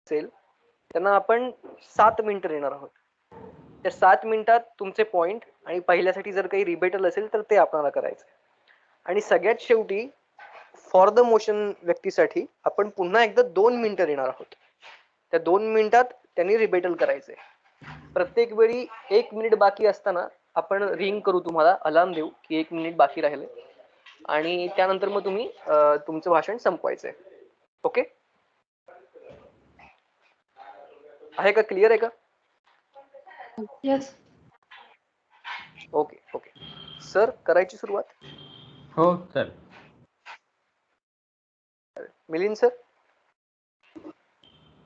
असेल त्यांना आपण 7 मिनिटं देणार आहोत. त्या 7 मिनिटात तुमचे पॉइंट आणि पहिल्यासाठी जर काही रिबेटल असेल तर ते आपल्याला करायचं. आणि सगळ्यात शेवटी फॉर द मोशन व्यक्तीसाठी आपण पुन्हा एकदा 2 मिनिटं देणार आहोत. त्या 2 मिनिटात त्यांनी रिबेटल करायचंय. प्रत्येक वेळी 1 मिनिट बाकी असताना आपण रिंग करू, तुम्हाला अलार्म देऊ की 1 मिनिट बाकी राहिले आणि त्यानंतर मग तुम्ही तुमचं भाषण संपवायचंय. ओके, आहे का? क्लिअर आहे का? यस. ओके ओके सर, करायची सुरुवात? हो सर. मिलिंद सर,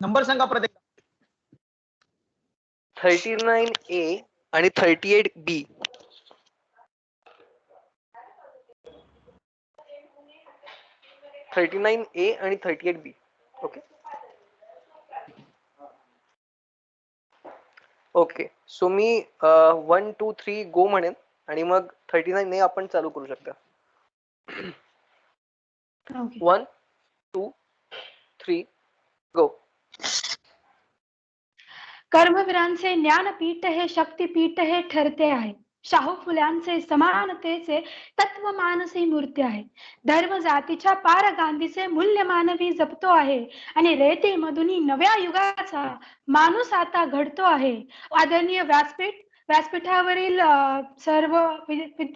नंबर सांगा प्रत्येक. 39A आणि 38B. A आणि 38B. Okay okay. सो मी 1 2 3 गो म्हणेन आणि मग 39A आपण चालू करू शकता. 1 2 3 गो. कर्मवीरांचे ज्ञानपीठ हे शक्तीपीठ हे ठरते आहे. शाहू फुल्यांचे समानतेचे तत्व मानसी मूर्ती आहे. धर्म जातीच्या पार गांधीचे मूल्य मानवी जपतो आहे आणि रेतीमधून नव्या युगाचा माणूस आता घडतो आहे. आदरणीय व्यासपीठावरील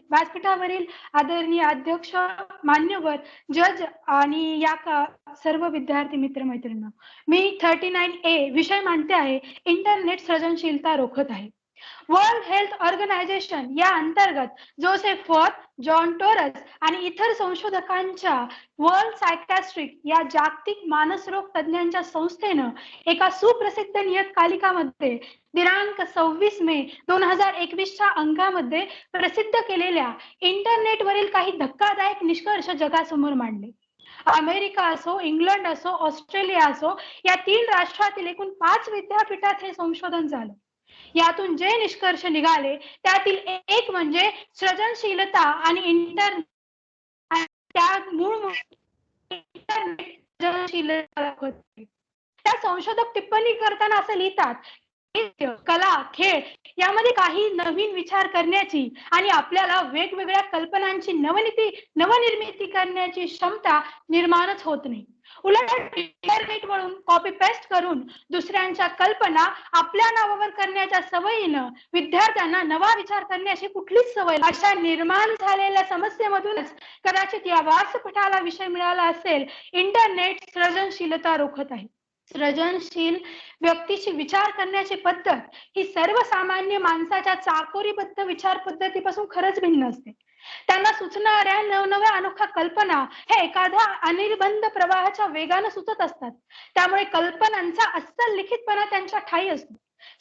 व्यासपीठावरील आदरणीय अध्यक्ष, मान्यवर जज आणि या सर्व विद्यार्थी मित्र मैत्रिणी, मी 39A विषय मांडते आहे. इंटरनेट सृजनशीलता रोखत आहे. वर्ल्ड हेल्थ ऑर्गनायझेशन या अंतर्गत जोसेफ फॉर, जॉन टोरस आणि इतर संशोधकांच्या वर्ल्ड सायकॅस्ट्रिक या जागतिक मानसरोग तज्ञांच्या संस्थेनं एका सुप्रसिद्ध नियतकालिकामध्ये दिनांक 26 मे 2021च्या अंकामध्ये प्रसिद्ध केलेल्या इंटरनेटवरील काही धक्कादायक निष्कर्ष जगासमोर मांडले. अमेरिका असो, इंग्लंड असो, ऑस्ट्रेलिया असो, या 3 राष्ट्रातील एकूण 5 विद्यापीठात हे संशोधन झालं. यातून जे निष्कर्ष निघाले त्यातील एक म्हणजे सृजनशीलता आणि इंटरनेट त्या संशोधक टिप्पणी करताना असं लिहितात, कला, खेळ यामध्ये काही नवीन विचार करण्याची आणि आपल्याला वेगवेगळ्या कल्पनांची नवनिर्मिती करण्याची क्षमता निर्माणच होत नाही. उलट इंटरनेट वरून कॉपी पेस्ट करून दुसऱ्यांच्या कल्पना आपल्या नावावर करण्याच्या सवयीनं विद्यार्थ्यांना नवा विचार करण्याची कुठलीच सवय. अशा निर्माण झालेल्या समस्येमधूनच कदाचित या व्यासपीठाला विषय मिळाला असेल, इंटरनेट सृजनशीलता रोखत आहे. सृजनशील व्यक्तीची विचार करण्याची पद्धत ही सर्वसामान्य माणसाच्या चाकोरीबद्ध विचार पद्धतीपासून खरंच भिन्न असते. त्यांना सुचणाऱ्या नवनव्या अनोख्या कल्पना हे एखाद्या अनिर्बंध प्रवाहाच्या वेगाने सुचत असतात. त्यामुळे कल्पनांचा अस्सल लिखितपणा त्यांच्या ठायी असतो.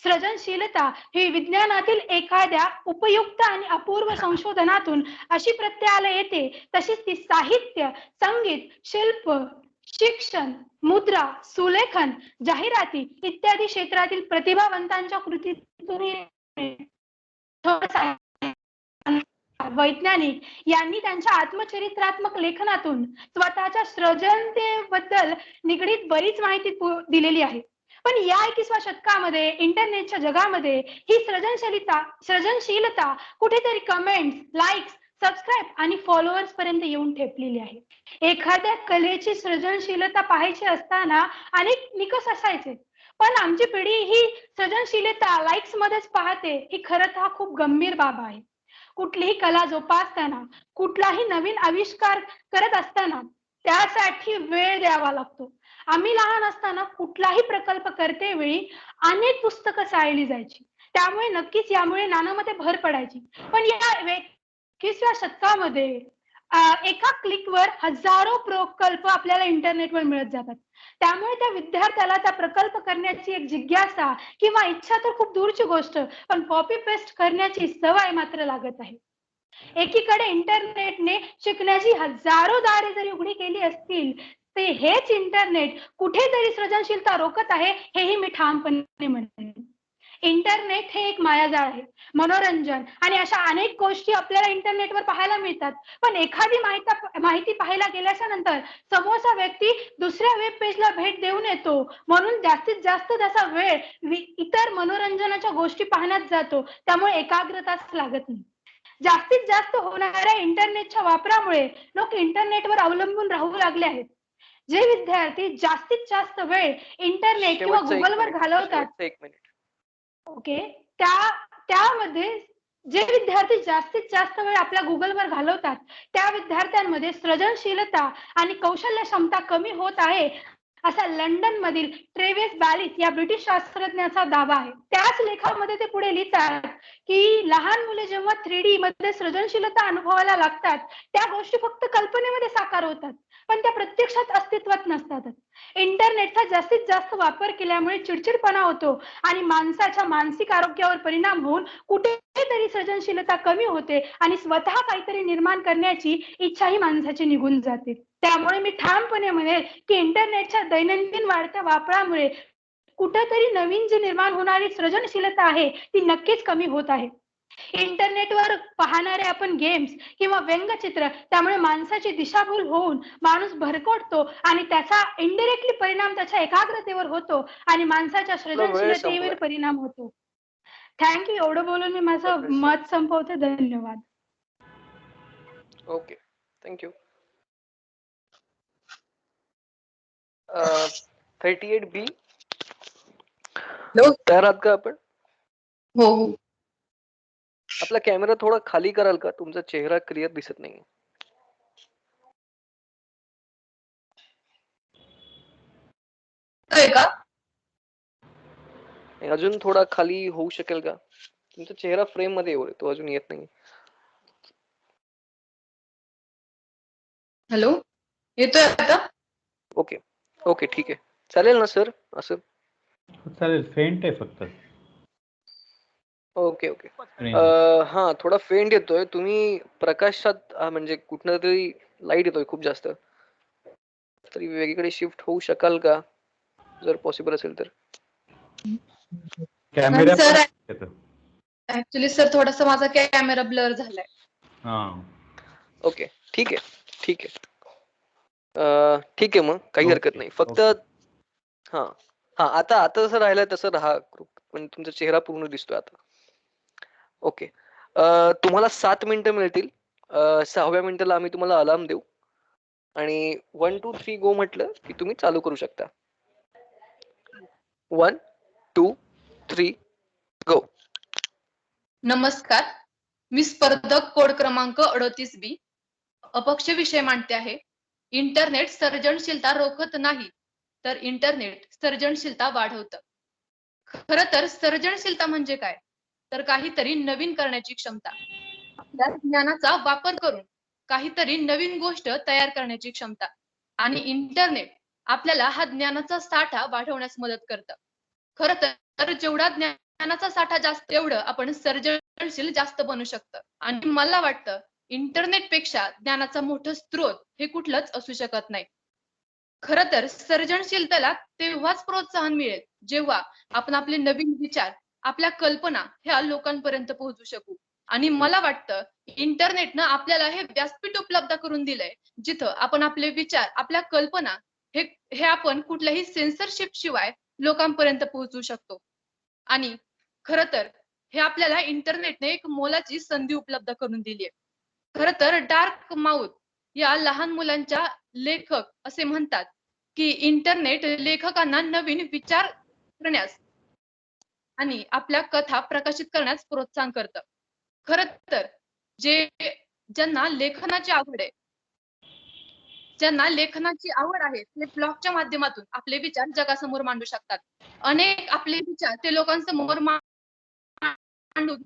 सृजनशीलता ही विज्ञानातील एखाद्या उपयुक्त आणि अपूर्व संशोधनातून अशी प्रत्ययाला येते, तशीच ती साहित्य, संगीत, शिल्प, शिक्षण, मुद्रा, सुलेखन, जाहिराती इत्यादी क्षेत्रातील प्रतिभावंतांच्या कृतीतून वैज्ञानिक यांनी त्यांच्या आत्मचरित्रात्मक लेखनातून स्वतःच्या सृजनतेबद्दल निगडीत बरीच माहिती दिलेली आहे. पण या 21व्या शतकामध्ये इंटरनेटच्या जगामध्ये ही सृजनशीलता कुठेतरी कमेंट्स, लाईक्स, सबस्क्राईब आणि फॉलोअर्स पर्यंत येऊन ठेपलेली आहे. एखाद्या कलेची सृजनशीलता पाहायची असताना अनेक निकष असायचे, पण आमची पिढी ही सृजनशीलता लाईक्स मध्येच पाहते. ही खरं तर खूप गंभीर बाब आहे. कुठलीही कला जोपासताना, कुठलाही नवीन आविष्कार करत असताना त्यासाठी वेळ द्यावा लागतो. आम्ही लहान असताना कुठलाही प्रकल्प करते वेळी अनेक पुस्तकं चाळली जायची, त्यामुळे नक्कीच यामुळे ज्ञानामध्ये भर पडायची. पण या 21व्या शतकामध्ये एका क्लिकवर हजारो प्रकल्प आपल्याला इंटरनेटवर मिळत जातात. त्यामुळे त्या विद्यार्थ्याला त्या प्रकल्प करण्याची एक जिज्ञासा किंवा इच्छा तर खूप दूरची गोष्ट, पण कॉपी पेस्ट करण्याची सवय मात्र लागत आहे. एकीकडे इंटरनेटने शिकण्याची हजारो दारे जरी उघडी केली असतील, ते हेच इंटरनेट कुठेतरी सृजनशीलता रोखत आहे, हेही मी ठामपणे म्हणेन. इंटरनेट हे एक मायाजाळ आहे. मनोरंजन आणि अशा अनेक गोष्टी आपल्याला इंटरनेटवर पाहायला मिळतात. पण एखादी माहिती पाहायला गेल्याच्या नंतर समोरचा व्यक्ती दुसऱ्या वेब पेजला भेट देऊन येतो. म्हणून जास्तीत जास्त त्याचा वेळ इतर मनोरंजनाच्या गोष्टी पाहण्यात जातो. त्यामुळे एकाग्रताच लागत नाही. जास्तीत जास्त होणाऱ्या इंटरनेटच्या वापरामुळे लोक इंटरनेटवर अवलंबून राहू लागले आहेत. जे विद्यार्थी जास्तीत जास्त वेळ इंटरनेट किंवा शेवटचं एक गुगलवर मिनिट घालवतात, शेवटचं एक मिनिट ओके, त्यामध्ये जे विद्यार्थी जास्तीत जास्त वेळ आपल्या गुगलवर घालवतात, त्या विद्यार्थ्यांमध्ये सृजनशीलता आणि कौशल्य क्षमता कमी होत आहे, असा लंडन मधील ट्रेव्हिस बॅलिस या ब्रिटिश शास्त्रज्ञाचा दावा आहे. त्याच लेखामध्ये ते पुढे लिहितात की लहान मुले जेव्हा 3D मध्ये सृजनशीलता अनुभवायला लागतात, त्या गोष्टी फक्त कल्पनेमध्ये साकार होतात, पण त्या प्रत्यक्षात अस्तित्वात नसतात. इंटरनेटचा जास्तीत जास्त वापर केल्यामुळे चिडचिडपणा होतो आणि माणसाच्या मानसिक आरोग्यावर परिणाम होऊन कुठेतरी सृजनशीलता कमी होते आणि स्वतः काहीतरी निर्माण करण्याची इच्छाही माणसाची निघून जाते. त्यामुळे मी ठामपणे म्हणेल की इंटरनेटच्या दैनंदिन वाढत्या वापरामुळे कुठेतरी नवीन जी निर्माण होणारी सृजनशीलता आहे ती नक्कीच कमी होत आहे. इंटरनेटवर पाहणारे आपण गेम्स किंवा व्यंगचित्र, त्यामुळे माणसाची दिशाभूल होऊन माणूस भरकटतो आणि त्याचा इनडायरेक्टली परिणाम त्याच्या एकाग्रतेवर होतो आणि माणसाच्या आपला वेळ सृजनशीलतेवर संपलाय. परिणाम होतो. थँक्यू. एवढं बोलून मी माझं मत संपवते. धन्यवाद. Okay, thank you. 38B, hello. तयार आहात का आपण? हो हो. आपला कॅमेरा थोडा खाली कराल का? तुमचा चेहरा क्लिअर दिसत नाही. येतोय का? अजून थोडा खाली होऊ शकेल का? तुमचा चेहरा फ्रेम मध्ये तो अजून येत नाही. हॅलो, येतोय आता? ओके ओके, ठीक आहे. चालेल ना सर असं? चालेल, फेंट आहे फक्त ओके ओके. स्क्रीन. हा, थोडा फेंट येतोय. तुम्ही प्रकाशात म्हणजे कुठनं तरी लाईट येतोय खूप जास्त. तरी वेगळीकडे शिफ्ट होऊ शकाल का, जर पॉसिबल असेल तर? कॅमेरा सर, येतो. ऍक्च्युली सर थोडासा माझा कॅमेरा ब्लर झालाय. हा, ओके, ठीक आहे ठीक आहे. ठीक आहे, मग काही हरकत नाही. फक्त हा हा, आता जसं राहिलं तसं राहा, पण तुमचा चेहरा पूर्ण दिसतोय आता. ओके. तुम्हाला 7 मिनिटं मिळतील. 6व्या मिनिटाला आम्ही तुम्हाला अलार्म देऊ आणि 1 2 3 गो म्हटलं की तुम्ही चालू करू शकता. 1 2 3 गो. नमस्कार, मी स्पर्धक कोड क्रमांक 38B अपक्ष विषय मांडते आहे. इंटरनेट सर्जनशीलता रोखत नाही, तर इंटरनेट सर्जनशीलता वाढवतं. खरं तर सर्जनशीलता म्हणजे काय? तर काहीतरी नवीन करण्याची क्षमता, आपल्या ज्ञानाचा वापर करून काहीतरी नवीन गोष्ट तयार करण्याची क्षमता. आणि इंटरनेट आपल्याला हा ज्ञानाचा साठा वाढवण्यास मदत करतं. खरं तर जेवढा ज्ञानाचा साठा जास्त, तेवढं आपण सर्जनशील जास्त बनू शकतं. आणि मला वाटतं इंटरनेट पेक्षा ज्ञानाचा मोठा स्रोत हे कुठलंच असू शकत नाही. खरं तर सर्जनशीलतेला तेव्हाच प्रोत्साहन मिळेल जेव्हा आपण आपले नवीन विचार, आपल्या कल्पना ह्या लोकांपर्यंत पोहोचू शकू. आणि मला वाटतं इंटरनेटनं आपल्याला हे व्यासपीठ उपलब्ध करून दिलंय, जिथं आपण आपले विचार, आपल्या कल्पना हे आपण कुठल्याही सेन्सरशिप शिवाय लोकांपर्यंत पोहोचू शकतो. आणि खरं तर हे आपल्याला इंटरनेटने एक मोलाची संधी उपलब्ध करून दिली आहे. खरं तर डार्क माउथ या लहान मुलांच्या लेखक असे म्हणतात की इंटरनेट लेखकांना नवीन विचार करण्यास आणि आपल्या कथा प्रकाशित करण्यास प्रोत्साहन करतं. खरं तर ज्यांना लेखनाची आवड आहे, ते ब्लॉगच्या माध्यमातून आपले विचार जगासमोर मांडू शकतात. अनेक आपले विचार ते लोकांसमोर मांडून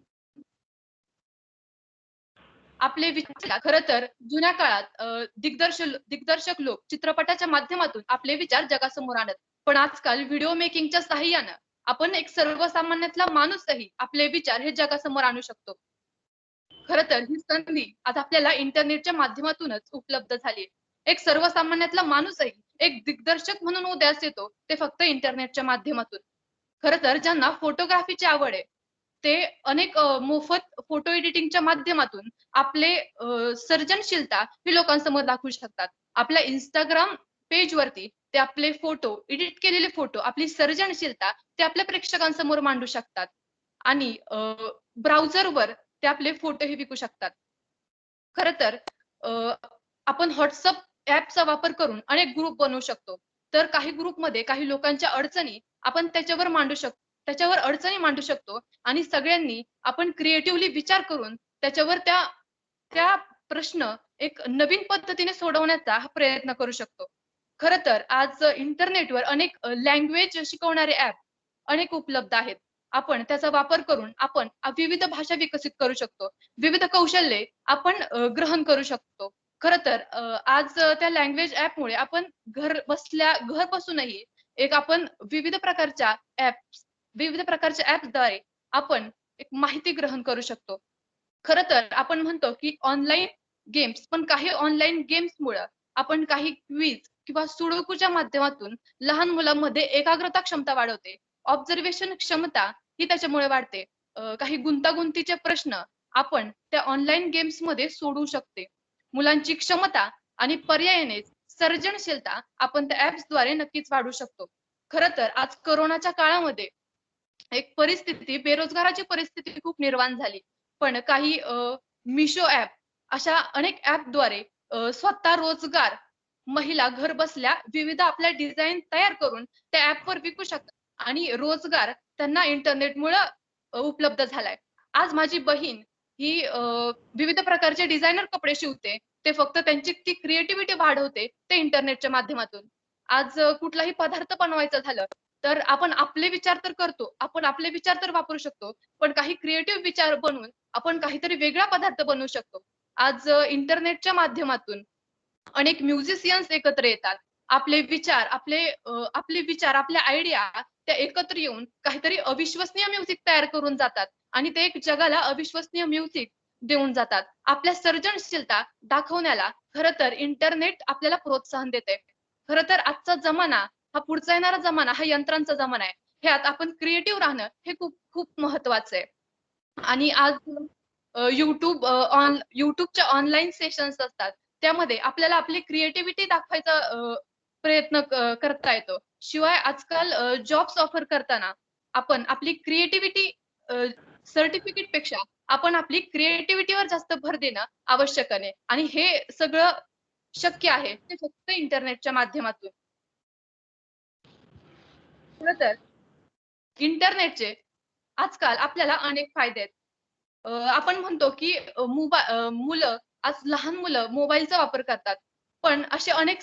आपले विचार, खरं तर जुन्या काळात दिग्दर्शक लोक चित्रपटाच्या माध्यमातून आपले विचार जगासमोर आणत. पण आजकाल व्हिडिओ मेकिंगच्या साहाय्यानं आपण एक सर्वसामान्यातला माणूसही आपले विचार हे जगासमोर आणू शकतो. खरं तर ही संधी आज आपल्याला इंटरनेटच्या माध्यमातूनच उपलब्ध झाली. एक सर्वसामान्यातला माणूसही एक दिग्दर्शक म्हणून उदयास येतो, ते फक्त इंटरनेटच्या माध्यमातून. खरं तर ज्यांना फोटोग्राफीची आवड आहे ते अनेक मोफत फोटो एडिटिंगच्या माध्यमातून आपले सर्जनशीलता ही लोकांसमोर दाखवू शकतात. आपल्या Instagram पेजवरती ते आपले फोटो, एडिट केलेले फोटो, आपली सर्जनशीलता ते आपल्या प्रेक्षकांसमोर मांडू शकतात आणि ब्राउझरवर ते आपले फोटोही विकू शकतात. खरं तर अ, आपण WhatsApp ॲपचा वापर करून अनेक ग्रुप बनवू शकतो. तर काही ग्रुपमध्ये काही लोकांच्या अडचणी आपण त्याच्यावर अडचणी मांडू शकतो आणि सगळ्यांनी आपण क्रिएटिव्हली विचार करून त्याच्यावर त्या त्या प्रश्न एक नवीन पद्धतीने सोडवण्याचा हा प्रयत्न करू शकतो. खरं तर आज इंटरनेटवर अनेक लँग्वेज शिकवणारे ॲप अनेक उपलब्ध आहेत. आपण त्याचा वापर करून आपण विविध भाषा विकसित करू शकतो. विविध कौशल्ये आपण ग्रहण करू शकतो. खरं तर आज त्या लँग्वेज ॲपमुळे आपण घर बसूनही एक आपण विविध प्रकारच्या ॲप्सद्वारे आपण एक माहिती ग्रहण करू शकतो. खरं तर आपण म्हणतो, की ऑनलाईन गेम्स, पण काही ऑनलाईन गेम्समुळं आपण काही क्विज किंवा सुडोकूच्या माध्यमातून लहान मुलांमध्ये एकाग्रता क्षमता वाढवते. ऑब्झर्वेशन क्षमता ही त्याच्यामुळे वाढते. काही गुंतागुंतीचे प्रश्न आपण त्या ऑनलाईन गेम्समध्ये सोडवू शकते. मुलांची क्षमता आणि पर्यायाने सर्जनशीलता आपण त्या ॲप्सद्वारे नक्कीच वाढवू शकतो. खरं तर आज कोरोनाच्या काळामध्ये एक परिस्थिती, बेरोजगाराची परिस्थिती खूप निर्माण झाली. पण काही Meesho ॲप अशा अनेक ॲपद्वारे स्वतः रोजगार महिला घर बसल्या विविध आपल्या डिझाईन तयार करून त्या ॲपवर विकू शकतात आणि रोजगार त्यांना इंटरनेटमुळं उपलब्ध झालाय. आज माझी बहीण ही विविध प्रकारचे डिझायनर कपडे शिवते. ते फक्त त्यांची ती क्रिएटिव्हिटी वाढवते ते इंटरनेटच्या माध्यमातून. आज कुठलाही पदार्थ बनवायचा झालं, तर आपण आपले विचार तर करतो. आपण आपले विचार तर वापरू शकतो. पण काही क्रिएटिव्ह विचार बनवून आपण काहीतरी वेगळा पदार्थ बनवू शकतो. आज इंटरनेटच्या माध्यमातून अनेक म्युझिशियन्स एकत्र येतात. आपले विचार, आपल्या आयडिया त्या एकत्र येऊन काहीतरी अविश्वसनीय म्युझिक तयार करून जातात आणि ते एक जगाला अविश्वसनीय म्युझिक देऊन जातात. आपल्या सर्जनशीलता दाखवण्याला खरं तर इंटरनेट आपल्याला प्रोत्साहन देते. खरं तर आजचा जमाना, हा पुढचा येणारा जमाना, हा यंत्रांचा जमाना आहे. ह्यात आपण क्रिएटिव्ह राहणं हे खूप खूप महत्वाचं आहे. आणि आज YouTubeच्या ऑनलाईन सेशन्स असतात. त्यामध्ये आपल्याला आपली क्रिएटिव्हिटी दाखवायचा प्रयत्न करता येतो. शिवाय आजकाल जॉब्स ऑफर करताना आपण आपली क्रिएटिव्हिटी सर्टिफिकेटपेक्षा आपण आपली क्रिएटिव्हिटीवर जास्त भर देणं आवश्यक आहे आणि हे सगळं शक्य आहे ते फक्त इंटरनेटच्या माध्यमातून. खरं तर इंटरनेटचे आजकाल आपल्याला अनेक फायदे आहेत. आपण म्हणतो की लहान मुलं मोबाईलचा वापर करतात. पण असे अनेक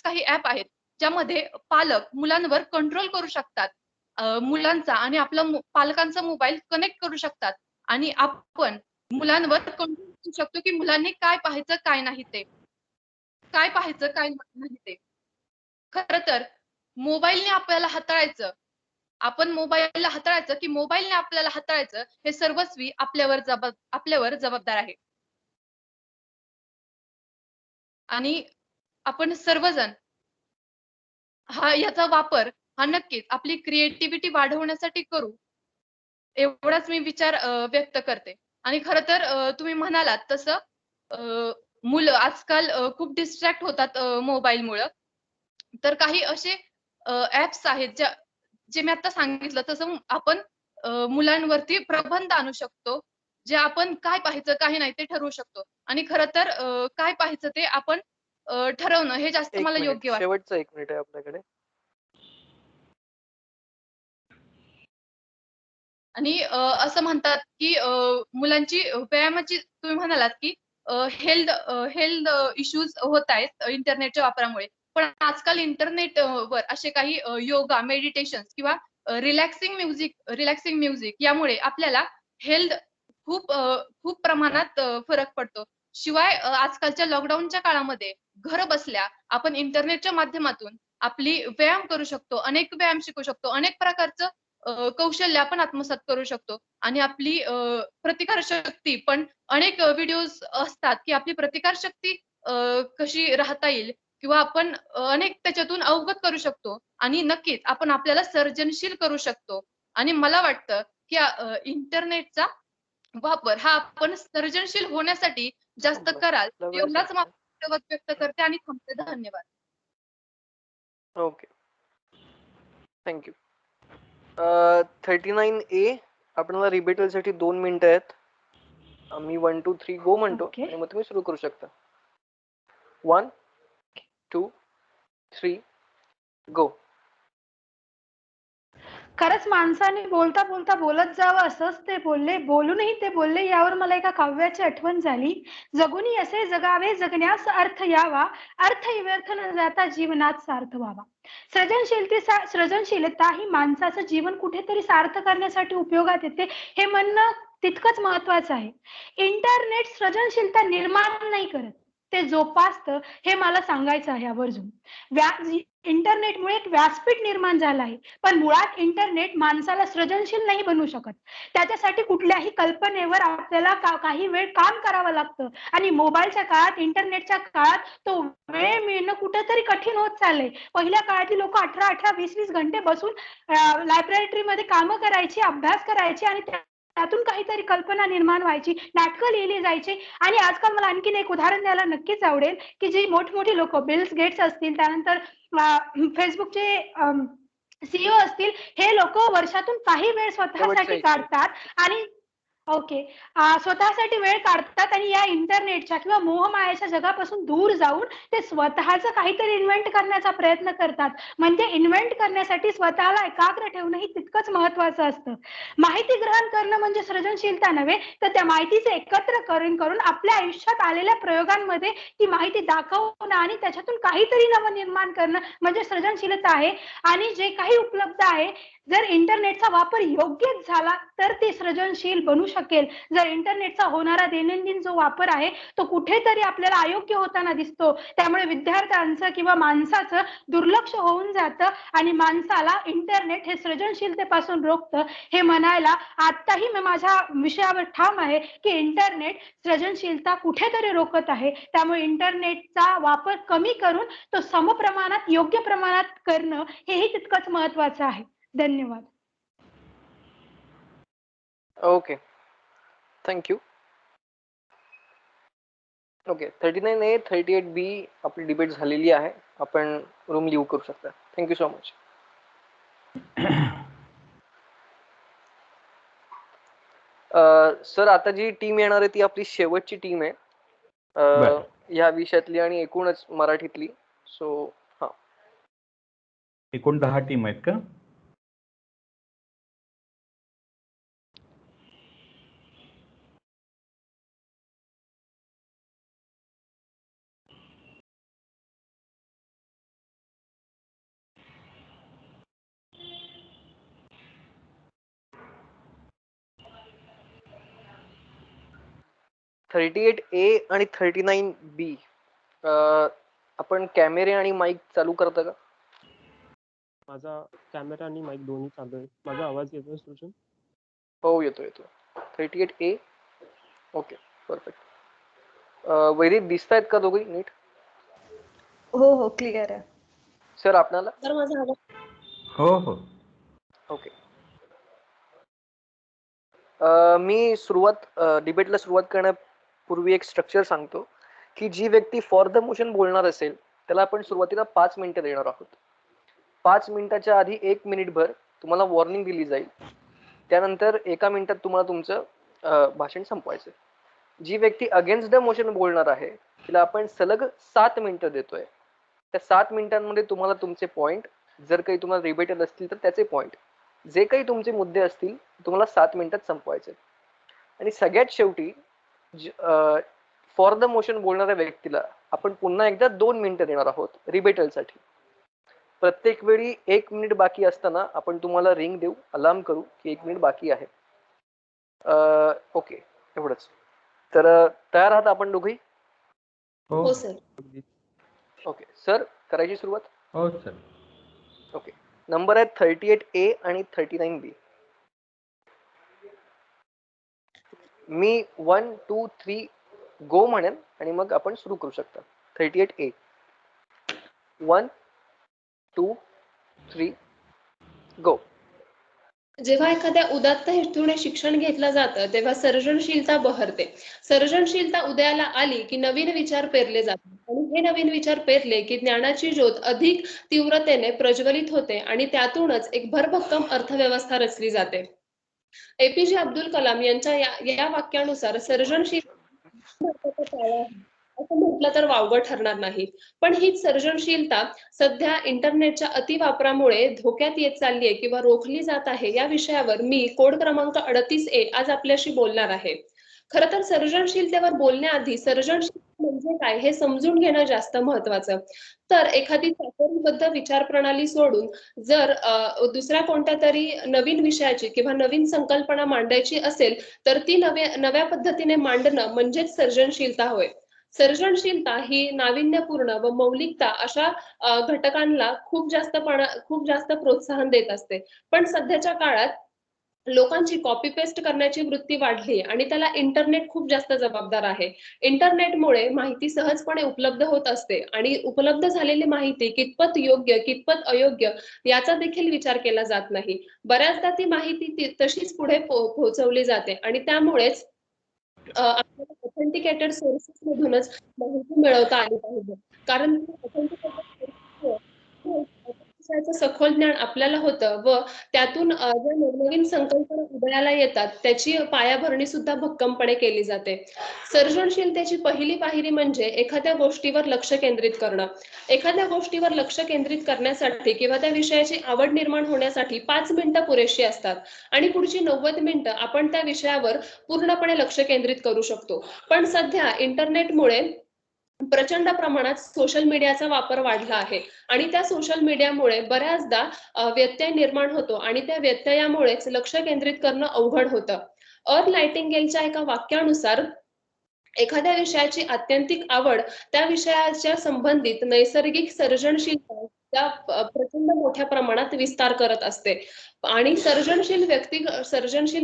काही ॲप आहेत, ज्यामध्ये पालक मुलांवर कंट्रोल करू शकतात. मुलांचा आणि पालकांचा मोबाईल कनेक्ट करू शकतात आणि आपण मुलांवर कंट्रोल करू शकतो, की मुलांनी काय पाहायचं, काय नाही ते. काय पाहायचं, काय नाही ते. खरं तर मोबाईलने आपल्याला हाताळायचं आपण मोबाईलला हाताळायचं, की मोबाईलने आपल्याला हाताळायचं हे सर्वस्वी आपल्यावर जबाबदार आहे. आणि आपण सर्वजण याचा वापर हा नक्कीच आपली क्रिएटिव्हिटी वाढवण्यासाठी करू, एवढाच मी विचार व्यक्त करते. आणि खरं तर तुम्ही म्हणालात तसं अ, मुलं आजकाल खूप डिस्ट्रॅक्ट होतात मोबाईलमुळं. तर काही असे ॲप्स आहेत जे मी आता सांगितलं तसं आपण मुलांवरती प्रबंध आणू शकतो. जे आपण काय पाहायचं, काय नाही ते ठरवू शकतो. आणि खरं तर काय पाहायचं ते आपण ठरवणं हे जास्त एक मला मिनिट, योग्य वाटतं. शेवटचं 1 मिनिट आहे आपल्याकडे. आणि असं म्हणतात, की मुलांची व्यायामाची तुम्ही म्हणालात, की हेल्थ इश्यूज होत आहेत इंटरनेटच्या वापरामुळे. पण आजकाल वर असे काही योगा, मेडिटेशन्स किंवा रिलॅक्सिंग म्युझिक यामुळे आपल्याला हेल्थ खूप प्रमाणात फरक पडतो. शिवाय आजकालच्या लॉकडाऊनच्या काळामध्ये घर बसल्या आपण इंटरनेटच्या माध्यमातून आपली व्यायाम करू शकतो. अनेक व्यायाम शिकू शकतो. अनेक प्रकारचं कौशल्य आपण आत्मसात करू शकतो आणि आपली प्रतिकारशक्ती पण अनेक व्हिडिओज असतात, की आपली प्रतिकारशक्ती कशी राहता येईल किंवा आपण अनेक त्याच्यातून अवगत करू शकतो आणि नक्कीच आपण आपल्याला सर्जनशील करू शकतो. आणि मला वाटतं की इंटरनेटचा वापर हा आपण सर्जनशील होण्यासाठी जास्त कराल एवढाच मत व्यक्त करते आणि थांबते. धन्यवाद. Okay, thank you. 39A आपल्याला रिबेटल साठी 2 मिनिटं आहेत. मी 1 2 3 गो म्हणतो Okay. आणि मग तुम्ही सुरू करू शकता. 1 2 3 गो. खरंच माणसाने बोलता बोलता बोलत जावं असंच ते बोलले. बोलूनही ते बोलले यावर मला एका काव्याची आठवण झाली. जगुनी असे जगावे जगण्यास अर्थ यावा, अर्थ व्यर्थ न जाता जीवनात सार्थ व्हावा. सृजनशीलता ही माणसाचं जीवन कुठेतरी सार्थ करण्यासाठी उपयोगात येते हे म्हणणं तितकंच महत्वाचं आहे. इंटरनेट सृजनशीलता निर्माण नाही करत, ते जोपासतं हे मला सांगायचं आहे आवर्जून. इंटरनेटमुळे एक व्यासपीठ निर्माण झालं आहे, पण मुळात इंटरनेट माणसाला सृजनशील नाही बनवू शकत. त्याच्यासाठी कुठल्याही कल्पनेवर आपल्याला काही वेळ काम करावं लागतं आणि मोबाईलच्या काळात, इंटरनेटच्या काळात तो वेळ मिळणं कुठेतरी कठीण होत चाललंय. पहिल्या काळातली लोक 18-18, 20-20 घंटे बसून लायब्ररीमध्ये कामं करायची, अभ्यास करायची आणि त्यातून काहीतरी कल्पना निर्माण व्हायची, नाटकं लिहिली जायची. आणि आजकाल मला आणखीन एक उदाहरण द्यायला नक्कीच आवडेल की जी मोठमोठी लोक, बिल गेट्स असतील, त्यानंतर फेसबुकचे सीईओ असतील, हे लोक वर्षातून काही वेळ स्वतःसाठी काढतात आणि ओके, स्वतःसाठी वेळ काढतात आणि या इंटरनेटच्या किंवा मोहमायेच्या जगापासून दूर जाऊन ते स्वतःच काहीतरी इन्व्हेंट करण्याचा प्रयत्न करतात. म्हणजे इन्व्हेंट करण्यासाठी स्वतःला एकाग्र ठेवणं ही तितकंच महत्वाचं असतं. माहिती ग्रहण करणं म्हणजे सृजनशीलता नव्हे, तर त्या माहितीचे एकत्र करून आपल्या आयुष्यात आलेल्या प्रयोगांमध्ये ती माहिती दाखवणं आणि त्याच्यातून काहीतरी नवं निर्माण करणं म्हणजे सृजनशीलता आहे. आणि जे काही उपलब्ध आहे, जर इंटरनेटचा वापर योग्यच झाला तर ते सृजनशील बनू शकेल. जर इंटरनेटचा होणारा दैनंदिन जो वापर आहे तो कुठेतरी आपल्याला अयोग्य होताना दिसतो, त्यामुळे विद्यार्थ्यांचं किंवा माणसाचं दुर्लक्ष होऊन जातं आणि माणसाला इंटरनेट हे सृजनशीलतेपासून रोखतं हे म्हणायला आताही मी माझ्या विषयावर ठाम आहे की इंटरनेट सृजनशीलता कुठेतरी रोखत आहे. त्यामुळे इंटरनेटचा वापर कमी करून तो समप्रमाणात, योग्य प्रमाणात करणं हेही तितकंच महत्वाचं आहे. धन्यवाद. Okay, thank you. Okay, 39A 38B आपली डिबेट झालेली आहे. आपण रूम लिव्ह करू शकता. Thank you so much. सर, आता जी टीम येणार आहे ती आपली शेवटची टीम आहे या विषयातली आणि एकूणच मराठीतली. सो हा, एकूण 10 टीम आहेत का? A आणि 39B आपण कॅमेरे आणि माईक चालू करता का? माझा कॅमेरा आणि माईक दोन्ही चालू आहे. माझा आवाज येतोय सृजन? हो, येतो. 38A. Okay, perfect. वैदिक दिसतायत का दोघे नीट? हो, क्लिअर आहे. सर, आपल्याला? तर माझा आवाज हो. ओके. मी डिबेटला सुरुवात करण्यापूर्वी एक स्ट्रक्चर सांगतो की जी व्यक्ती फॉर द मोशन बोलणार असेल त्याला आपण सुरुवातीला 5 मिनिटं देणार आहोत. 5 मिनिटाच्या आधी 1 मिनिटभर तुम्हाला वॉर्निंग दिली जाईल. त्यानंतर 1 मिनिटात तुम्हाला तुमचं भाषण संपवायचं. जी व्यक्ती अगेन्स्ट द मोशन बोलणार आहे तिला आपण सलग 7 मिनिटं देतोय. त्या 7 मिनिटांमध्ये तुम्हाला तुमचे पॉइंट, जर काही तुम्हाला रिबेटल असतील तर त्याचे पॉइंट, जे काही तुमचे मुद्दे असतील तुम्हाला 7 मिनिटात संपवायचे. आणि सगळ्यात शेवटी फॉर द मोशन बोलणाऱ्या व्यक्तीला आपण पुन्हा एकदा 2 मिनिटं देणार आहोत रिबेटलसाठी. प्रत्येक वेळी 1 मिनिट बाकी असताना आपण तुम्हाला रिंग देऊ, अलार्म करू की 1 मिनिट बाकी आहे. ओके, एवढंच. तर तयार आहात आपण दोघेही? हो सर. ओके सर, करायची सुरुवात? हो सर. ओके, नंबर आहे 38A आणि 39B. मी 1 2 3 गो म्हणेन आणि मग आपण सुरू करू शकता. 38A. 1 2 3 गो. जेव्हा एखाद्या उदात्त हेतूने शिक्षण घेतलं जातं तेव्हा सर्जनशीलता बहरते. सर्जनशीलता उदयाला आली की नवीन विचार पेरले जातात आणि हे नवीन विचार पेरले की ज्ञानाची ज्योत अधिक तीव्रतेने प्रज्वलित होते आणि त्यातूनच एक भरभक्कम अर्थव्यवस्था रचली जाते. एपीजे अब्दुल कलाम यांच्या या वाक्यानुसार सर्जनशील भारताचा पाया आहे असं म्हटलं तर वावगं ठरणार नाही. पण हीच सर्जनशीलता सध्या इंटरनेटच्या अतिवापरामुळे धोक्यात येत चालली आहे किंवा रोखली जात आहे, या विषयावर मी कोड क्रमांक 38A आज आपल्याशी बोलणार आहे. खरं तर सर्जनशीलतेवर बोलण्याआधी सर्जनशील म्हणजे काय हे समजून घेणं जास्त महत्वाचं. तर एखादी चाकोरीबद्ध विचारप्रणाली सोडून जर दुसऱ्या कोणत्या तरी नवीन विषयाची किंवा नवीन संकल्पना मांडायची असेल तर ती नव्या पद्धतीने मांडणं म्हणजेच सर्जनशीलता होय. सर्जनशीलता ही नाविन्यपूर्ण व मौलिकता अशा घटकांना खूप जास्त प्रोत्साहन देत असते. पण सध्याच्या काळात लोकांची कॉपी पेस्ट करण्याची वृत्ती वाढली आणि त्याला इंटरनेट खूप जास्त जबाबदार आहे. इंटरनेटमुळे माहिती सहजपणे उपलब्ध होत असते आणि उपलब्ध झालेली माहिती कितपत योग्य कितपत अयोग्य याचा देखील विचार केला जात नाही. बऱ्याचदा ती माहिती तशीच पुढे पोहोचवली जाते आणि त्यामुळेच आपल्याला ऑथेंटिकेटेड सोर्सेस मधूनच माहिती मिळवता आली पाहिजे. कारण विषयाचं सखोल ज्ञान आपल्याला होतं व त्यातून ज्या नवनवीन संकल्पना उदयाला येतात त्याची पायाभरणी सुद्धा भक्कमपणे केली जाते. सर्जनशीलतेची पहिली पायरी म्हणजे एखाद्या गोष्टीवर लक्ष केंद्रित करणं. एखाद्या गोष्टीवर लक्ष केंद्रित करण्यासाठी किंवा त्या विषयाची आवड निर्माण होण्यासाठी 5 मिनिटं पुरेशी असतात आणि पुढची 90 मिनिटं आपण त्या विषयावर पूर्णपणे लक्ष केंद्रित करू शकतो. पण सध्या इंटरनेटमुळे प्रचंड प्रमाणात सोशल मीडियाचा वापर वाढला आहे आणि त्या सोशल मीडियामुळे बऱ्याचदा व्यत्यय निर्माण होतो आणि त्या व्यत्ययामुळेच लक्ष केंद्रित करणं अवघड होतं. अर्ल नाइटिंगेलच्या एका वाक्यानुसार एखाद्या विषयाची आत्यंतिक आवड त्या विषयाच्या संबंधित नैसर्गिक सर्जनशीलता त्या प्रचंड मोठ्या प्रमाणात विस्तार करत असते आणि सर्जनशील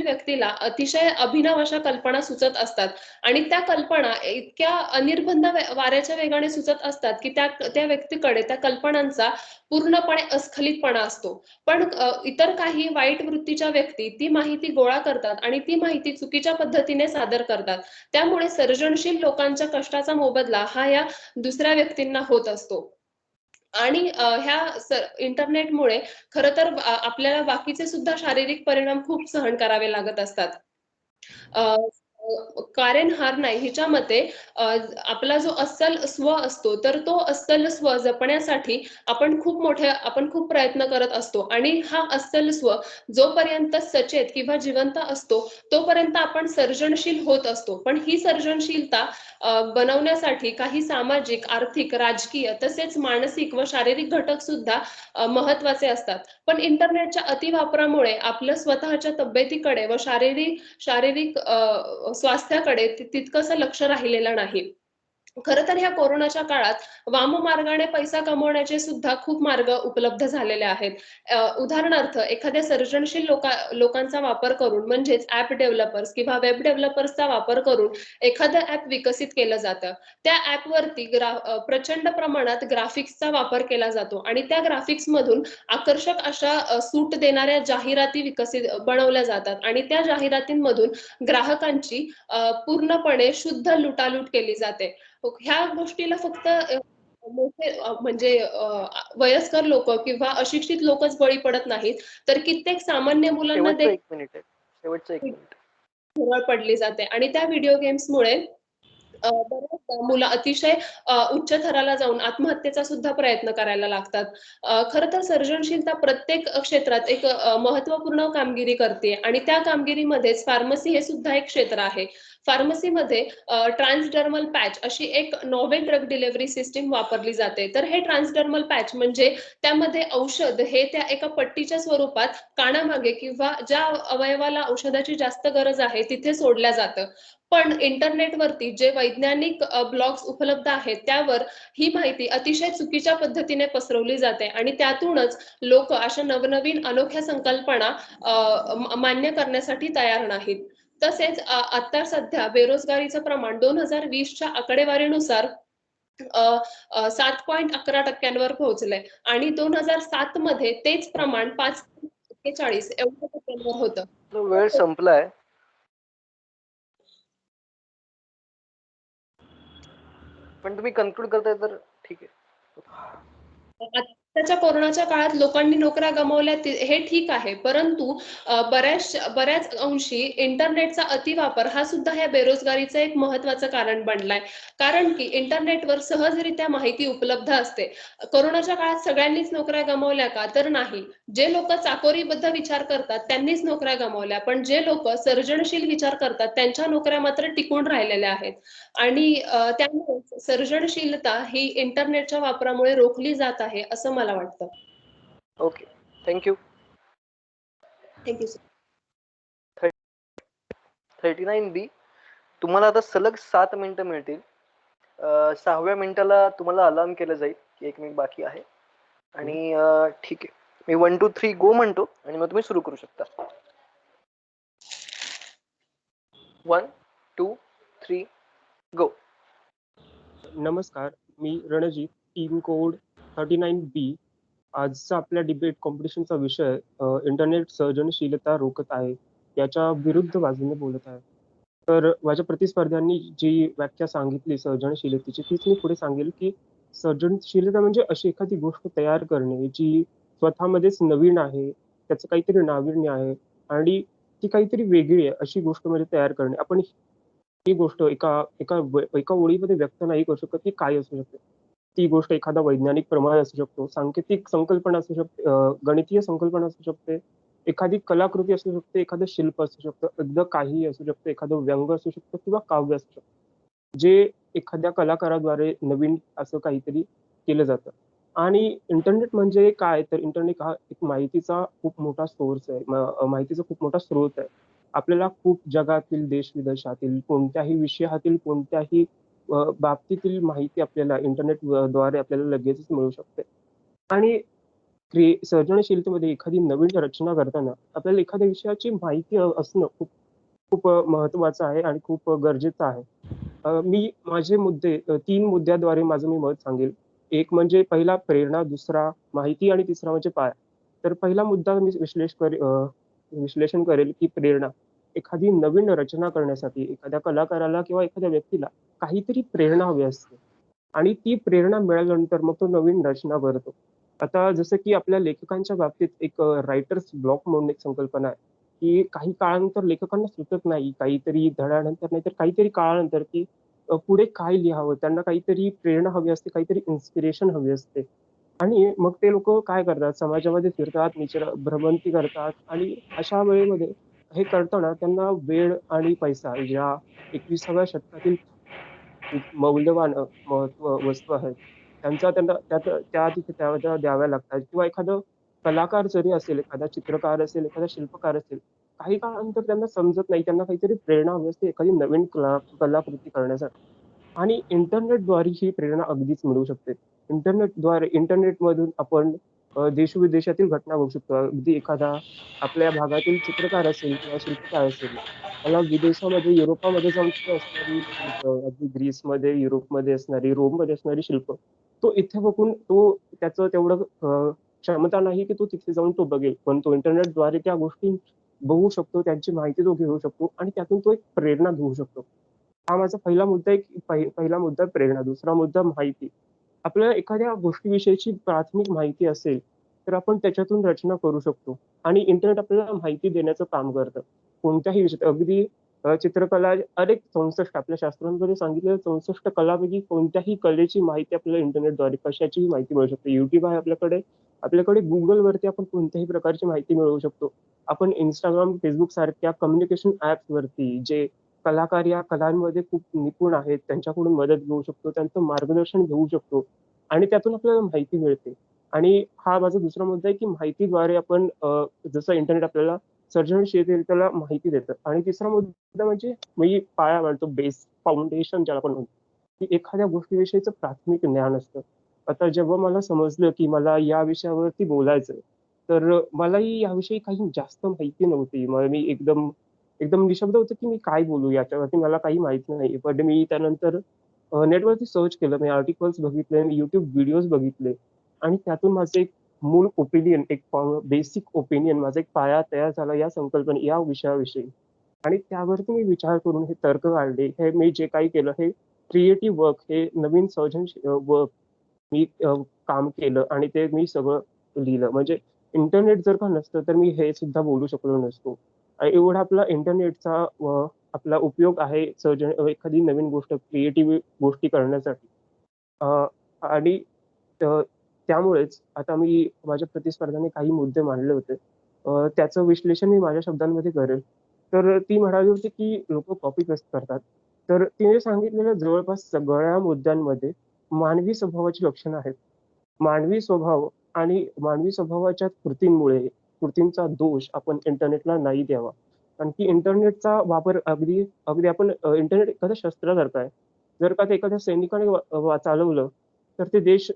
व्यक्तीला अतिशय अभिनव अशा कल्पना सुचत असतात आणि त्या कल्पना इतक्या अनिर्बंध वाऱ्याच्या वेगाने सुचत असतात की त्या व्यक्तीकडे त्या कल्पनांचा पूर्णपणे अस्खलितपणा असतो. पण इतर काही वाईट वृत्तीच्या व्यक्ती ती माहिती गोळा करतात आणि ती माहिती चुकीच्या पद्धतीने सादर करतात. त्यामुळे सर्जनशील लोकांच्या कष्टाचा मोबदला हा या दुसऱ्या व्यक्तींना होत असतो. आणि ह्या इंटरनेटमुळे खरं तर आपल्याला बाकीचे सुद्धा शारीरिक परिणाम खूप सहन करावे लागत असतात. कारेन हार्नाय हिच्या मते आपला जो अस्सल स्व असतो तर तो अस्सल स्व जपण्यासाठी आपण खूप प्रयत्न करत असतो आणि हा अस्सल स्व जोपर्यंत सचेत किंवा जिवंत असतो तोपर्यंत आपण सर्जनशील होत असतो. पण ही सर्जनशीलता बनवण्यासाठी काही सामाजिक, आर्थिक, राजकीय तसेच मानसिक व शारीरिक घटक सुद्धा महत्वाचे असतात. पण इंटरनेटच्या अतिवापरामुळे आपलं स्वतःच्या तब्येतीकडे व शारीरिक स्वास्थ्याकडे तितकंसं लक्ष राहिलेलं नाही. खरं तर ह्या कोरोनाच्या काळात वाममार्गाने पैसा कमवण्याचे सुद्धा खूप मार्ग उपलब्ध झालेले आहेत. उदाहरणार्थ एखाद्या सर्जनशील लोकांचा वापर करून म्हणजेच ऍप डेव्हलपर्स किंवा वेब डेव्हलपर्सचा वापर करून एखादं ऍप विकसित केलं जातं. त्या ऍपवरती प्रचंड प्रमाणात ग्राफिक्सचा वापर केला जातो आणि त्या ग्राफिक्स मधून आकर्षक अशा सूट देणाऱ्या जाहिराती बनवल्या जातात आणि त्या जाहिरातींमधून ग्राहकांची पूर्णपणे शुद्ध लुटालूट केली जाते. ह्या गोष्टीला फक्त मोठे म्हणजे वयस्कर लोक किंवा अशिक्षित लोकच बळी पडत नाहीत तर कित्येक सामान्य मुलांना शेवटचं एक मिनिट भुरळ पडली जाते आणि त्या व्हिडिओ गेम्समुळे बऱ्याचदा मुलं अतिशय उच्च थराला जाऊन आत्महत्येचा सुद्धा प्रयत्न करायला लागतात. खरं तर सर्जनशीलता प्रत्येक क्षेत्रात एक महत्वपूर्ण कामगिरी करते आणि त्या कामगिरीमध्येच फार्मसी हे सुद्धा एक क्षेत्र आहे. फार्मसीमध्ये ट्रान्सडर्मल पॅच अशी एक नॉवेल ड्रग डिलिव्हरी सिस्टीम वापरली जाते. तर हे ट्रान्सडर्मल पॅच म्हणजे त्यामध्ये औषध हे त्या एका पट्टीच्या स्वरूपात कानामागे किंवा ज्या अवयवाला औषधाची जास्त गरज आहे तिथे सोडल्या जातं. पण इंटरनेटवरती जे वैज्ञानिक ब्लॉग्स उपलब्ध आहेत त्यावर ही माहिती अतिशय चुकीच्या पद्धतीने पसरवली जाते आणि त्यातूनच लोक अशा नवनवीन अनोख्या संकल्पना मान्य करण्यासाठी तयार नाहीत. तसेच आता सध्या बेरोजगारीचं प्रमाण 2020च्या आकडेवारीनुसार 7.11% पोहोचलंय आणि 2007 मध्ये तेच प्रमाण 5.41 एवढ्या टक्क्यांवर होतं. तो वेळ संपलाय. पण तुम्ही कन्क्लूड करताय तर ठीक आहे. आताच्या कोरोनाच्या काळात लोकांनी नोकऱ्या गमावल्या हे ठीक आहे, परंतु बऱ्याच अंशी इंटरनेटचा अतिवापर हा सुद्धा ह्या बेरोजगारीचं एक महत्वाचं कारण बनलाय. कारण की इंटरनेटवर सहजरित्या माहिती उपलब्ध असते. कोरोनाच्या काळात सगळ्यांनीच नोकऱ्या गमावल्या का? तर नाही. जे लोक चाकोरीबद्ध विचार करतात त्यांनीच नोकऱ्या गमावल्या, पण जे लोक सर्जनशील विचार करतात त्यांच्या नोकऱ्या मात्र टिकून राहिलेल्या आहेत. आणि त्यामुळे सर्जनशीलता ही इंटरनेटच्या वापरामुळे रोखली जात आहे असं मला वाटतं. Okay, thank you. Thank you sir. 39B, तुम्हाला आता सलग 7 मिनिटं मिळतील. 6व्या मिनिटाला तुम्हाला अलार्म केलं जाईल की 1 मिनिट बाकी आहे. आणि ठीक आहे, मी 1 2 3 गो म्हणतो आणि मग तुम्ही सुरू करू शकता. 1 2 3 गो. नमस्कार, मी रणजित, टीम कोड 39B. आजचा आपल्या डिबेट कॉम्पिटिशनचा विषय इंटरनेट सर्जनशीलता रोखत आहे याच्या विरुद्ध बाजूने बोलत आहे. तर माझ्या प्रतिस्पर्ध्यांनी जी व्याख्या सांगितली सर्जनशीलतेची तीच मी पुढे सांगेल की सर्जनशीलता म्हणजे अशी एखादी गोष्ट तयार करणे जी स्वतःमध्येच नवीन आहे, त्याचं काहीतरी नाविन्य आहे आणि ती काहीतरी वेगळी आहे अशी गोष्ट म्हणजे तयार करणे. आपण ही गोष्ट एका ओळीमध्ये व्यक्त नाही करू शकत की काय असू शकते. ती गोष्ट एखादा वैज्ञानिक प्रमाण असू शकतो, सांकेतिक संकल्पना असू शकते, गणितीय संकल्पना असू शकते, एखादी कलाकृती असू शकते, एखादं शिल्प असू शकतं, अगदी काहीही असू शकतं, एखादं व्यंग असू शकतं किंवा काव्य असू शकतं, जे एखाद्या कलाकाराद्वारे नवीन असं काहीतरी केलं जातं. आणि इंटरनेट म्हणजे काय, तर इंटरनेट हा एक माहितीचा खूप मोठा सोर्स आहे, माहितीचा खूप मोठा स्रोत आहे. आपल्याला खूप जगातील देश विदेशातील कोणत्याही विषयातील कोणत्याही बाबतीतील माहिती आपल्याला इंटरनेट द्वारे आपल्याला लगेचच मिळू शकते. आणि सर्जनशीलतेमध्ये एखादी नवीन रचना करताना आपल्याला एखाद्या विषयाची माहिती असणं खूप खूप महत्वाचं आहे आणि खूप गरजेचं आहे. मी माझे मुद्दे 3 मुद्द्याद्वारे माझं मी मत सांगेल. एक म्हणजे पहिला प्रेरणा, दुसरा माहिती आणि तिसरा म्हणजे पाया. तर पहिला मुद्दा मी विश्लेषण करेल की प्रेरणा. एखादी नवीन रचना करण्यासाठी एखाद्या कलाकाराला किंवा एखाद्या व्यक्तीला काहीतरी प्रेरणा हवी असते आणि ती प्रेरणा मिळाल्यानंतर मग तो नवीन रचना करतो. आता जसं की आपल्या लेखकांच्या बाबतीत एक रायटर्स ब्लॉक म्हणून एक संकल्पना आहे, की काही काळानंतर लेखकांना सुचत नाही, काहीतरी धड्यानंतर नाहीतर काहीतरी काळानंतर की पुढे काय लिहावं, त्यांना काहीतरी प्रेरणा हवी असते, काहीतरी इन्स्पिरेशन हवी असते. आणि मग ते लोक काय करतात, समाजामध्ये फिरतात, भ्रमंती करतात आणि अशा वेळेमध्ये हे करताना त्यांना वेळ आणि पैसा ज्या 21व्या शतकातील मौल्यवान वस्तू आहेत त्यांचा त्यांना त्या तिथे त्या द्याव्या लागतात. किंवा एखादं कलाकार जरी असेल, एखादा चित्रकार असेल, एखादा शिल्पकार असेल, काही काळानंतर त्यांना समजत नाही, त्यांना काहीतरी प्रेरणा हवी असते एखादी नवीन कलाकृती करण्यासाठी. आणि इंटरनेटद्वारे ही प्रेरणा अगदीच मिळू शकते. इंटरनेटमधून आपण देशविदेशातील घटना बघू शकतो. अगदी एखादा आपल्या भागातील चित्रकार असेल किंवा शिल्पकार असेल, त्याला विदेशामध्ये युरोपामध्ये जाऊन तिथे असणारी शिल्प, अगदी ग्रीसमध्ये, युरोपमध्ये असणारी, रोममध्ये असणारी शिल्प तो इथे बघून तो त्याचं तेवढं क्षमता नाही की तो तिथे जाऊन तो बघेल, पण तो इंटरनेटद्वारे त्या गोष्टी बघू शकतो, त्यांची माहिती तो घेऊ शकतो आणि त्यातून तो एक प्रेरणा घेऊ शकतो. हा माझा पहिला मुद्दा आहे की पहिला मुद्दा प्रेरणा, दुसरा मुद्दा माहिती. आपल्याला एखाद्या गोष्टीविषयीची प्राथमिक माहिती असेल तर आपण त्याच्यातून रचना करू शकतो आणि इंटरनेट आपल्याला माहिती देण्याचं काम करतं. कोणत्याही विषयात अगदी चित्रकला अनेक 64 आपल्या शास्त्रांमध्ये सांगितलेल्या 64 कलापैकी कोणत्याही कलेची माहिती आपल्याला इंटरनेटद्वारे कशाचीही माहिती मिळू शकते. युट्यूब आहे आपल्याकडे, आपल्याकडे गुगलवरती आपण कोणत्याही प्रकारची माहिती मिळवू शकतो. आपण इंस्टाग्राम, फेसबुक सारख्या कम्युनिकेशन ऍप्सवरती जे कलाकार या कलांमध्ये खूप निपुण आहेत त्यांच्याकडून मदत घेऊ शकतो, त्यांचं मार्गदर्शन घेऊ शकतो आणि त्यातून आपल्याला माहिती मिळते. आणि हा माझा दुसरा मुद्दा आहे की माहितीद्वारे आपण जसं इंटरनेट आपल्याला सर्जनशीलतेला माहिती देतं. आणि तिसरा मुद्दा म्हणजे मी पाया म्हणतो, बेस फाउंडेशन ज्याला आपण म्हणतो, की एखाद्या गोष्टीविषयीचं प्राथमिक ज्ञान असतं. आता जेव्हा मला समजलं की मला या विषयावरती बोलायचंय, तर मलाही याविषयी काही जास्त माहिती नव्हती. मग मी एकदम एकदम निशब्द होतो की मी काय बोलू याच्यावरती, मला काही माहिती नाही. पण मी त्यानंतर नेटवरती सर्च केलं, मी आर्टिकल्स बघितले, मी YouTube व्हिडिओज बघितले आणि त्यातून माझं एक मूळ ओपिनियन, एक बेसिक ओपिनियन, माझा एक पाया तयार झाला या संकल्पने, या विषयाविषयी. आणि त्यावरती मी विचार करून हे तर्क काढले. हे मी जे काही केलं हे क्रिएटिव्ह वर्क, हे नवीन सर्जनशील वर्क मी काम केलं आणि ते मी सगळं लिहिलं. म्हणजे इंटरनेट जर का नसतं तर मी हे सुद्धा बोलू शकलो नसतो. आणि एवढा आपला इंटरनेटचा आपला उपयोग आहे एखादी नवीन गोष्ट, क्रिएटिव्ह गोष्टी करण्यासाठी. अ, आणि त्यामुळेच आता मी माझ्या प्रतिस्पर्ध्याने काही मुद्दे मांडले होते. त्याचं विश्लेषण मी माझ्या शब्दांमध्ये करेल. तर ती म्हणाली होती, की लोकं कॉपी पेस्ट करतात. तर तिने सांगितलेल्या जवळपास सगळ्या मुद्द्यांमध्ये मानवी स्वभावाची लक्षणं आहेत. मानवी स्वभाव आणि मानवी स्वभावाच्या कृतींचा दोष आपण इंटरनेटला नाही द्यावा. कारण की इंटरनेटचा वापर अगदी अगदी आपण इंटरनेट एखाद्या शस्त्रासारखं आहे. जर का ते एखाद्या सैनिकाने चालवलं, तर ते देश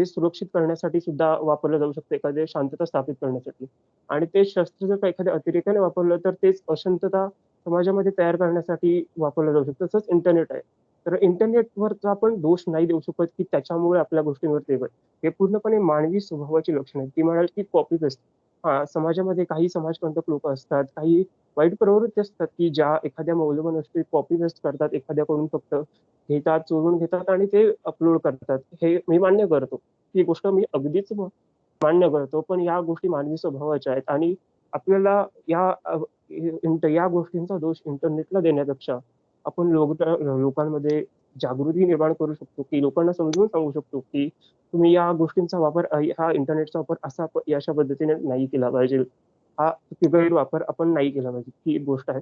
सुरक्षित करण्यासाठी सुद्धा वापरलं जाऊ शकतं, एखादी शांतता स्थापित करण्यासाठी. आणि ते शस्त्र जर का एखाद्या अतिरेक्याने वापरलं, तर तेच अशांतता समाजामध्ये तयार करण्यासाठी वापरलं जाऊ शकतं. तसंच इंटरनेट आहे. तर इंटरनेटवरचा आपण दोष नाही देऊ शकत, की त्याच्यामुळे आपल्या गोष्टींवरती हे पूर्णपणे मानवी स्वभावाची लक्षणं आहेत. ती म्हणाल, की कॉपी पेस्ट. हां, समाजामध्ये काही समाजकंटक लोकं असतात, काही वाईट प्रवृत्ती असतात, की ज्या एखाद्या मौल्यवान वस्तू कॉपी पेस्ट करतात, एखाद्याकडून फक्त घेतात, चोरून घेतात आणि ते अपलोड करतात. हे मी मान्य करतो. ही गोष्ट मी अगदीच मान्य करतो. पण या गोष्टी मानवी स्वभावाच्या आहेत आणि आपल्याला या गोष्टींचा दोष इंटरनेटला देण्यापेक्षा आपण लोकांमध्ये जागृती निर्माण करू शकतो, की लोकांना समजून सांगू शकतो, की तुम्ही या गोष्टींचा वापर हा इंटरनेटचा वापर अशा पद्धतीने नाही केला पाहिजे. हा गैरवापर आपण नाही केला पाहिजे. ही एक गोष्ट आहे.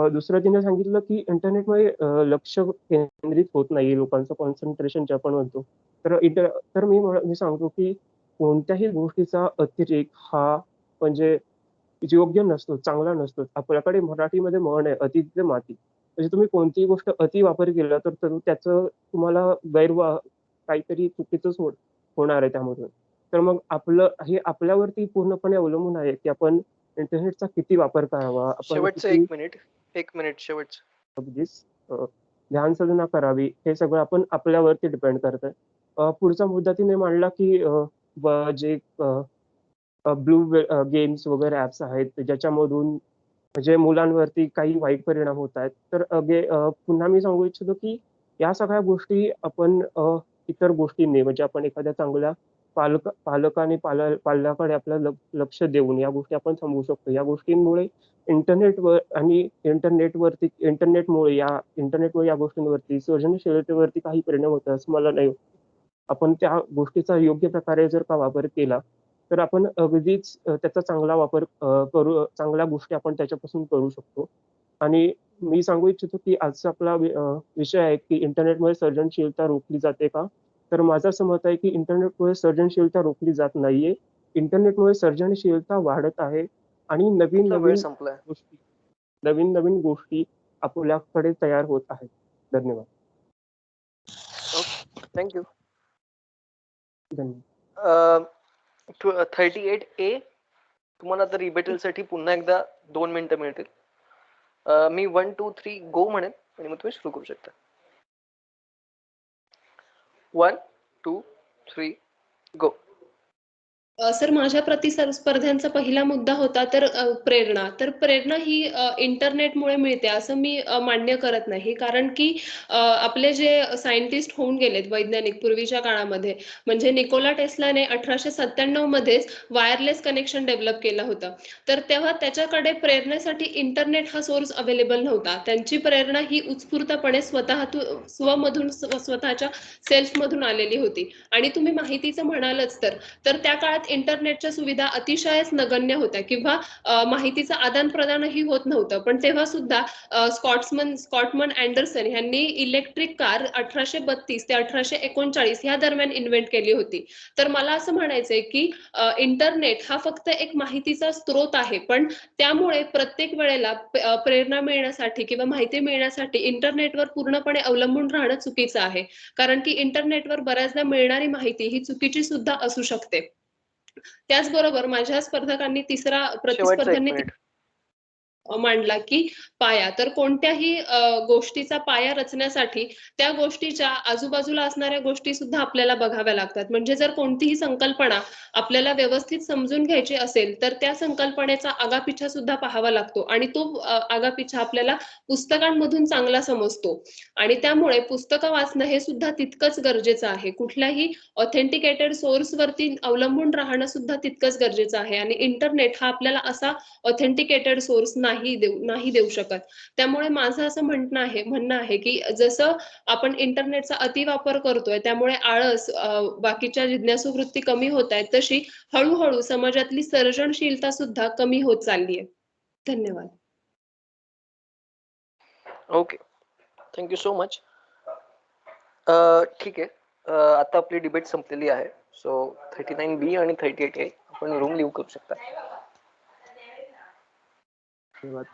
दुसरं तिने सांगितलं, की इंटरनेटमुळे लक्ष केंद्रित होत नाही लोकांचं कॉन्सन्ट्रेशन जे आपण म्हणतो. तर मी सांगतो, की कोणत्याही गोष्टीचा अतिरेक हा म्हणजे योग्य नसतो, चांगला नसतो. आपल्याकडे मराठीमध्ये म्हण आहे, "अति तिथे माती." म्हणजे तुम्ही कोणतीही गोष्ट अति वापर केला तर त्याचं तुम्हाला काहीतरी चुकीचंच होणार आहे त्यामधून. तर मग हे आपल्यावरती पूर्णपणे अवलंबून आहे, की आपण इंटरनेटचा किती वापर करावा, आपण शेवटचं किती 1 मिनिट शेवटचं. अगदीच ध्यानसाधना करावी, हे सगळं आपण आपल्यावरती डिपेंड करतंय. पुढचा मुद्दा तिने मांडला, की जे ब्लू गेम्स वगैरे ॲप्स आहेत, ज्याच्यामधून म्हणजे मुलांवरती काही वाईट परिणाम होत आहेत. तर पुन्हा मी सांगू इच्छितो, की या सगळ्या गोष्टी आपण इतर गोष्टींनी म्हणजे आपण एखाद्या चांगल्या पालकाने पाल्याकडे आपलं लक्ष देऊन या गोष्टी आपण थांबवू शकतो. या गोष्टींमुळे इंटरनेटमुळे या गोष्टींवरती सृजनशीलतेवरती काही परिणाम होतात असं मला नाही वाटत. आपण त्या गोष्टीचा योग्य प्रकारे जर का वापर केला, तर आपण अगदीच त्याचा चांगला वापर चांगल्या गोष्टी आपण त्याच्यापासून करू शकतो. आणि मी सांगू इच्छितो, की आजचा आपला विषय आहे, की इंटरनेटमुळे सर्जनशीलता रोखली जाते का? तर माझं असं मत आहे, की इंटरनेटमुळे सर्जनशीलता रोखली जात नाहीये. इंटरनेटमुळे सर्जनशीलता वाढत आहे आणि आपला वेळ संपलाय. नवीन गोष्टी आपल्याकडे तयार होत आहेत. धन्यवाद. Thank you. धन्यवाद. 38A तुम्हाला आता रिबेटल साठी पुन्हा एकदा 2 मिनिटं मिळतील. मी 1, 2, 3 गो म्हणेन आणि मग तुम्ही सुरू करू शकता. 1, 2, 3 गो. सर, माझ्या प्रतिस्पर्ध्यांचा पहिला मुद्दा होता तर प्रेरणा. तर प्रेरणा ही इंटरनेटमुळे मिळते असं मी मान्य करत नाही. कारण की आपले जे सायंटिस्ट होऊन गेलेत वैज्ञानिक पूर्वीच्या काळामध्ये, म्हणजे निकोला टेस्लाने 1897 मध्येच वायरलेस कनेक्शन डेव्हलप केलं होतं. तर तेव्हा त्याच्याकडे प्रेरणेसाठी इंटरनेट हा सोर्स अवेलेबल नव्हता. त्यांची प्रेरणा ही उत्स्फूर्तपणे स्वतःच्या सेल्फमधून आलेली होती. आणि तुम्ही माहितीचं म्हणालच तर त्या काळात इंटरनेटच्या सुविधा अतिशयच नगण्य होत्या किंवा माहितीचं आदान-प्रदानही होत नव्हतं. पण तेव्हा सुद्धा स्कॉटमन अँडरसन यांनी इलेक्ट्रिक कार 1832 ते 1839 या दरम्यान इन्व्हेंट केली होती. तर मला असं म्हणायचंय, की इंटरनेट हा फक्त एक माहितीचा स्रोत आहे. पण त्यामुळे प्रत्येक वेळेला प्रेरणा मिळण्यासाठी किंवा माहिती मिळण्यासाठी इंटरनेटवर पूर्णपणे अवलंबून राहणं चुकीचं आहे. कारण की इंटरनेटवर बऱ्याचदा मिळणारी माहिती ही चुकीची सुद्धा असू शकते. त्याचबरोबर माझ्या शेवटचं 1 मिनिट. मांडला की पाया, तर कोणत्याही गोष्टीचा पाया रचण्यासाठी त्या गोष्टीच्या आजूबाजूला असणाऱ्या गोष्टी सुद्धा आपल्याला बघाव्या लागतात. म्हणजे जर कोणतीही संकल्पना आपल्याला व्यवस्थित समजून घ्यायची असेल तर त्या संकल्पनेचा आगापिछा सुद्धा पाहावा लागतो आणि तो आगापिछा आपल्याला पुस्तकांमधून चांगला समजतो आणि त्यामुळे पुस्तकं वाचणं हे सुद्धा तितकंच गरजेचं आहे. कुठल्याही ऑथेंटिकेटेड सोर्स वरती अवलंबून राहणं सुद्धा तितकंच गरजेचं आहे आणि इंटरनेट हा आपल्याला असा ऑथेंटिकेटेड सोर्स नाही देऊ शकत. त्यामुळे माझं असं म्हणणं आहे की जसं आपण इंटरनेटचा अतिवापर करतोय त्यामुळे आळस, बाकीच्या जिज्ञासू वृत्ती कमी होत आहेत, तशी हळूहळू समाजातली सर्जनशीलता सुद्धा कमी होत चालली आहे. धन्यवाद. Okay, thank you so much. ठीक आहे, आता आपली डिबेट संपलेली आहे. सो 39B आणि 38A आपण रूम लिव्ह करू शकता. धन्यवाद.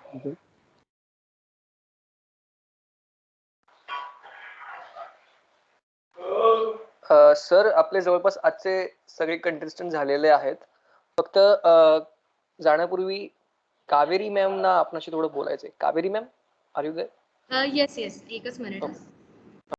सर, आपले जवळपास आजचे सगळे कंटेस्टंट झालेले आहेत. फक्त जाण्यापूर्वी कावेरी मॅम ना आपणाशी थोडं बोलायचंय. Kaveri ma'am, are you there? Yes yes, एकच मिनिट.